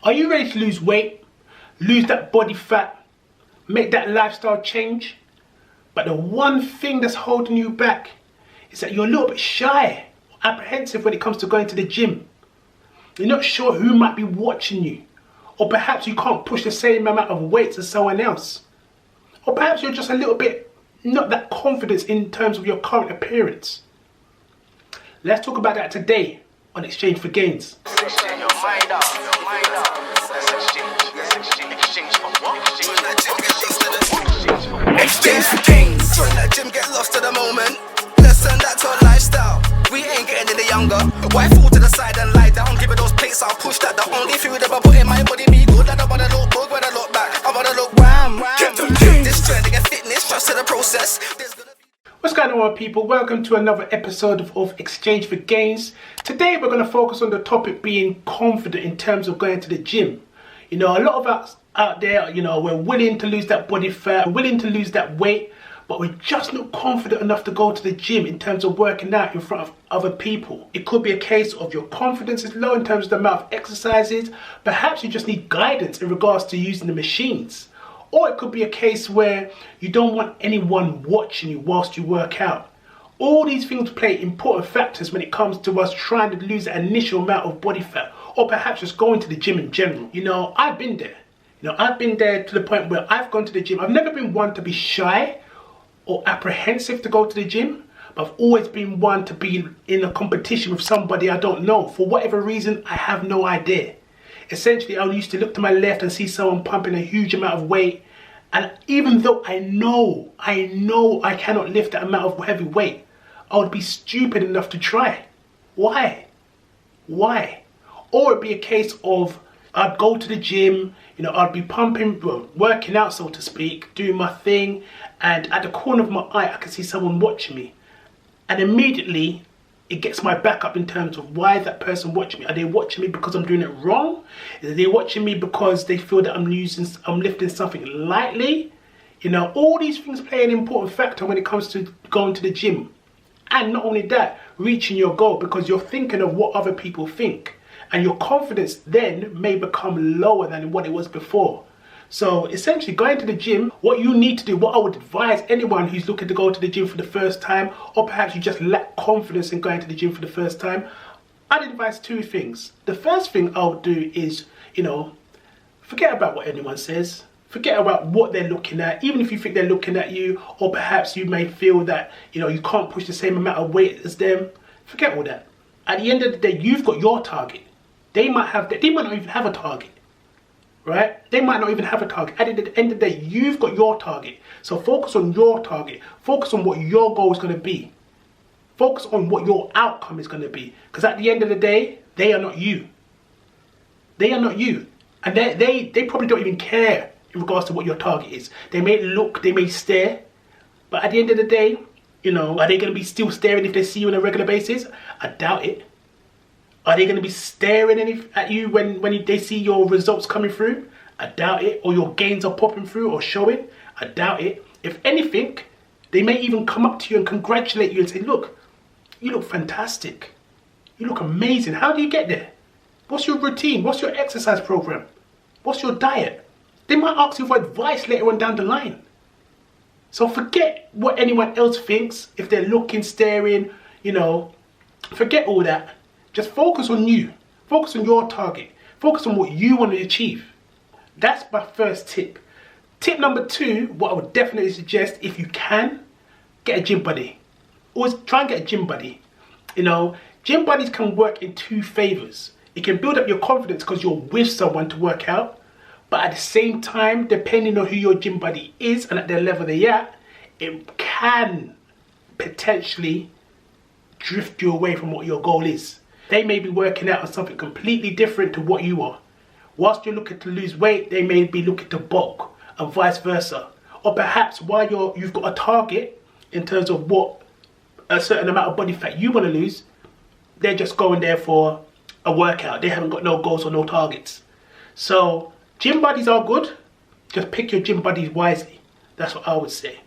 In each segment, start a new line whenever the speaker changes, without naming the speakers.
Are you ready to lose weight, lose that body fat, make that lifestyle change? But the one thing that's holding you back is that you're a little bit shy, apprehensive when it comes to going to the gym. You're not sure who might be watching you. Or perhaps you can't push the same amount of weights as someone else. Or perhaps you're just a little bit not that confident in terms of your current appearance. Let's talk about that today on Exchange for Gains.
Exchange for gains. Join that gym, get lost to the moment. Let's turn that to a lifestyle. We ain't getting any younger. Why fall to the side and lie down? Give it those plates, I'll push that. The only food that I put in my body be good. I don't wanna look good when I look back. I wanna look wham. This trending and fitness, trust in the process.
What's going on, people? Welcome to another episode of Exchange for Gains. Today we're going to focus on the topic being confident in terms of going to the gym. You know, a lot of us out there, you know, we're willing to lose that body fat, we're willing to lose that weight, but we're just not confident enough to go to the gym in terms of working out in front of other people. It could be a case of your confidence is low in terms of the amount of exercises. Perhaps you just need guidance in regards to using the machines. Or it could be a case where you don't want anyone watching you whilst you work out. All these things play important factors when it comes to us trying to lose that initial amount of body fat, or perhaps just going to the gym in general. You know, I've been there. You know, I've been there to the point where I've gone to the gym. I've never been one to be shy or apprehensive to go to the gym, but I've always been one to be in a competition with somebody I don't know. For whatever reason, I have no idea. Essentially, I used to look to my left and see someone pumping a huge amount of weight. And even though I know I cannot lift that amount of heavy weight, I would be stupid enough to try. Why? Why? Or it'd be a case of I'd go to the gym, you know, I'd be pumping, well, working out, so to speak, doing my thing. And at the corner of my eye, I could see someone watching me. And immediately, it gets my back up in terms of why is that person watching me? Are they watching me because I'm doing it wrong? Are they watching me because they feel that I'm lifting something lightly? You know, all these things play an important factor when it comes to going to the gym. And not only that, reaching your goal, because you're thinking of what other people think. And your confidence then may become lower than what it was before. So essentially, going to the gym, what you need to do, what I would advise anyone who's looking to go to the gym for the first time, or perhaps you just lack confidence in going to the gym for the first time, I'd advise two things. The first thing I would do is, you know, forget about what anyone says. Forget about what they're looking at, even if you think they're looking at you, or perhaps you may feel that, you know, you can't push the same amount of weight as them. Forget all that. At the end of the day, you've got your target. They might not even have a target. Right? They might not even have a target. At the end of the day, you've got your target. So focus on your target. Focus on what your goal is going to be. Focus on what your outcome is going to be. Because at the end of the day, they are not you. They are not you. And they probably don't even care in regards to what your target is. They may look, they may stare. But at the end of the day, you know, are they going to be still staring if they see you on a regular basis? I doubt it. Are they going to be staring at you when they see your results coming through? I doubt it. Or your gains are popping through or showing? I doubt it. If anything, they may even come up to you and congratulate you and say, look, you look fantastic. You look amazing. How do you get there? What's your routine? What's your exercise program? What's your diet? They might ask you for advice later on down the line. So forget what anyone else thinks. If they're looking, staring, you know, forget all that. Just focus on you. Focus on your target. Focus on what you want to achieve. That's my first tip. Tip number two, what I would definitely suggest, if you can, get a gym buddy. Always try and get a gym buddy. You know, gym buddies can work in two favors. It can build up your confidence because you're with someone to work out. But at the same time, depending on who your gym buddy is and at their level they're at, it can potentially drift you away from what your goal is. They may be working out on something completely different to what you are. Whilst you're looking to lose weight, they may be looking to bulk, and vice versa. Or perhaps while you've got a target in terms of what a certain amount of body fat you want to lose, they're just going there for a workout. They haven't got no goals or no targets. So gym buddies are good. Just pick your gym buddies wisely. That's what I would say.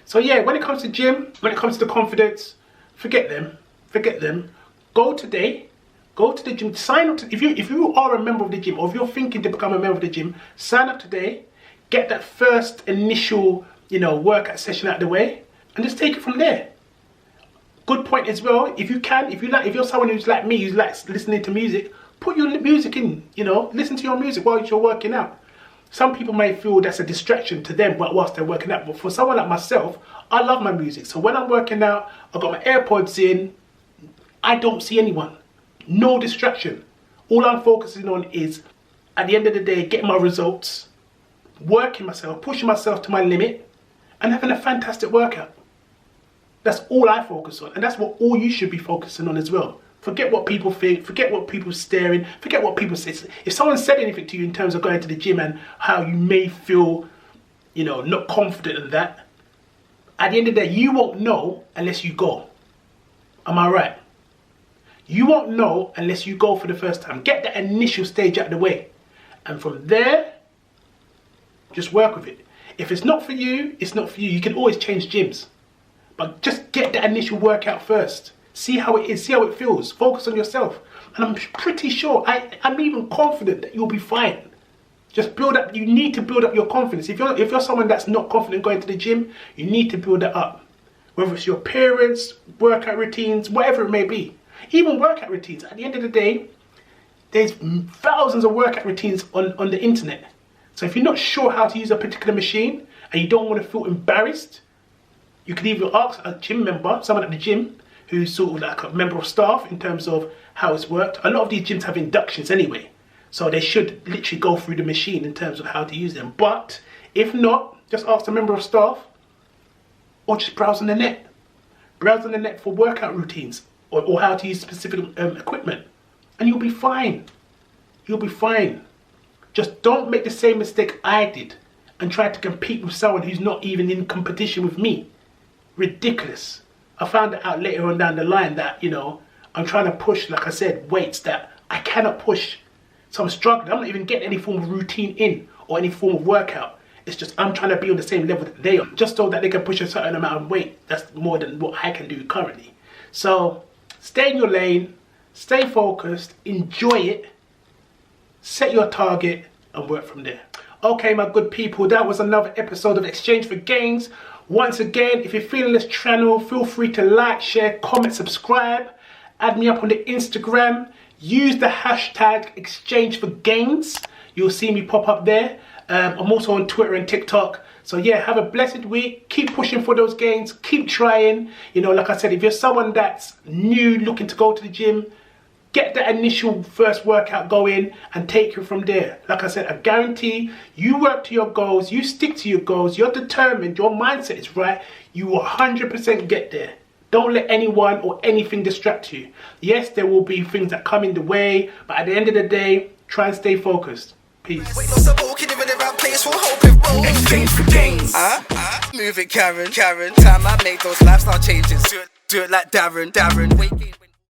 So yeah, when it comes to gym, when it comes to confidence, forget them. Forget them. Go today Go to the gym, sign up to, if you are a member of the gym, or if you're thinking to become a member of the gym, sign up today, get that first initial, workout session out of the way, and just take it from there. Good point as well, if you're someone who's like me, who's like listening to music, put your music in, listen to your music while you're working out. Some people may feel that's a distraction to them whilst they're working out, but for someone like myself, I love my music. So when I'm working out, I've got my AirPods in, I don't see anyone. No distraction. All I'm focusing on is, at the end of the day, getting my results, working myself, pushing myself to my limit, and having a fantastic workout. That's all I focus on, and that's what all you should be focusing on as well. Forget what people think, forget what people staring, forget what people say. If someone said anything to you in terms of going to the gym and how you may feel, not confident in that, at the end of the day, you won't know unless you go. Am I right? You won't know unless you go for the first time. Get that initial stage out of the way. And from there, just work with it. If it's not for you, it's not for you. You can always change gyms. But just get that initial workout first. See how it is, see how it feels. Focus on yourself. And I'm pretty sure, I'm even confident that you'll be fine. Just build up, you need to build up your confidence. If you're someone that's not confident going to the gym, you need to build that up. Whether it's your appearance, workout routines, whatever it may be. Even workout routines. At the end of the day, there's thousands of workout routines on the internet. So if you're not sure how to use a particular machine and you don't want to feel embarrassed, you can either ask a gym member, someone at the gym, who's sort of like a member of staff in terms of how it's worked. A lot of these gyms have inductions anyway. So they should literally go through the machine in terms of how to use them. But if not, just ask a member of staff or just browse on the net. Browse on the net for workout routines. Or how to use specific equipment, and you'll be fine. You'll be fine. Just don't make the same mistake I did and try to compete with someone who's not even in competition with me. Ridiculous. I found it out later on down the line that, I'm trying to push, like I said, weights that I cannot push. So I'm struggling. I'm not even getting any form of routine in or any form of workout. It's just I'm trying to be on the same level that they are, just so that they can push a certain amount of weight. That's more than what I can do currently. So stay in your lane, stay focused, enjoy it, set your target and work from there. Okay, my good people, that was another episode of Exchange for Gains. Once again, if you're feeling this channel, feel free to like, share, comment, subscribe. Add me up on the Instagram. Use the hashtag exchangeforgainz. You'll see me pop up there. I'm also on Twitter and TikTok. So yeah, have a blessed week. Keep pushing for those gains. Keep trying. Like I said, if you're someone that's new, looking to go to the gym, get that initial first workout going and take it from there. Like I said, I guarantee you work to your goals, you stick to your goals, you're determined, your mindset is right, you will 100% get there. Don't let anyone or anything distract you. Yes, there will be things that come in the way, but at the end of the day, try and stay focused. Peace.
Wait, lots of bulk, give it the right place, we'll hope it rolls. Exchange for gains. Move it, Karen. Time I make those lifestyle changes. Do it like Darren.